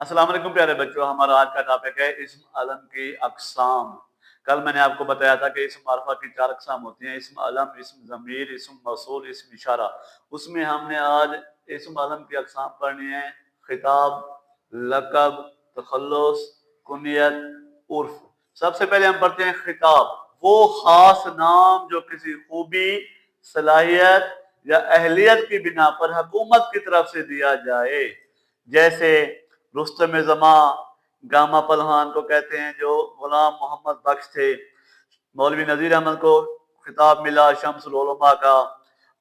अस्सलाम वालेकुम प्यारे बच्चों, हमारा आज का टॉपिक है इस्म आलम की अक़साम। कल मैंने आपको बताया था कि इस्म मारिफ़ा की 4 अक़साम होती हैं, इस्म आलम, इस्म ज़मीर, इस्म मौसूल, इस्म इशारा। उसमें हमने आज इस्म आलम की अक़साम पढ़नी है, खिताब, लक़ब, तख़ल्लुस, कुनियत, उर्फ़। सबसे पहले हम पढ़ते हैं खिताब, वो ख़ास नाम जो किसी खूबी, सलाहियत या अहलियत की बिना पर हुकूमत की तरफ से दिया जाए। जैसे रुस्तम ज़मा गामा पहलवान को कहते हैं जो गुलाम मोहम्मद बख्श थे। मौलवी नज़ीर अहमद को खिताब मिला शम्सुल उलमा का,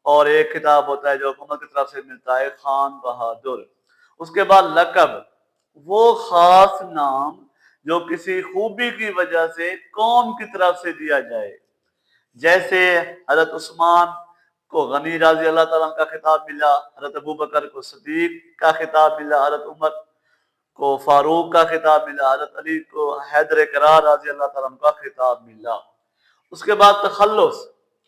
और एक खिताब होता है जो हुकूमत की तरफ से मिलता है खान बहादुर। उसके बाद लक़ब, वो ख़ास नाम जो किसी खूबी की वजह से कौम की तरफ से दिया जाए। जैसे हज़रत उस्मान को गनी रज़ी अल्लाह तआला का खिताब मिला, हज़रत अबू बकर को सिद्दीक का खिताब मिला, हज़रत उमर को फारूक का खिताब मिला, हज़रत अली को हैदर करार रज़ी अल्लाह तआला का खिताब मिला। उसके बाद तख़ल्लुस,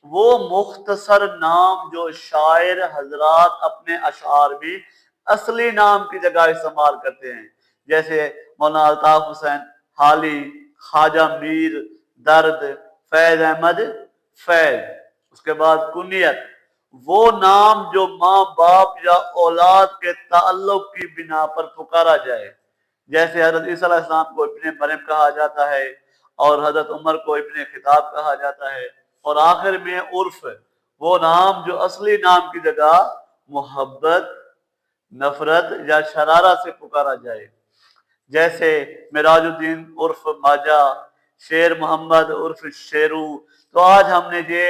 वो मुख्तसर नाम जो शायर हजरात अपने अशआर में असली नाम की जगह इस्तेमाल करते हैं। जैसे मौलाना अल्ताफ हुसैन हाली, ख्वाजा मीर दर्द, फैज अहमद फैज। उसके बाद कुनियत, वो नाम जो माँ बाप या औलाद के ताल्लुक की बिना पर पुकारा जाए। जैसे हज़रत ईसा अलैहिस्सलाम को इब्ने मरियम कहा जाता है, और हज़रत उमर को इब्ने खिताब कहा जाता है। और आखिर में उर्फ, वो नाम जो असली नाम की जगह मोहब्बत, नफरत या शरारत से पुकारा जाए। जैसे मिराजुद्दीन उर्फ माजा, शेर मोहम्मद उर्फ शेरू। तो आज हमने ये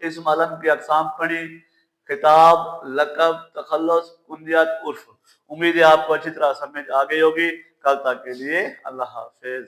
इस्म आलम की अक़साम पढ़ी, खिताब, लक़ब, तख़ल्लुस, कुनियत, उर्फ। उम्मीद है आपको अच्छी तरह समझ आ गई होगी। कल तक के लिए अल्लाह हाफ़िज़।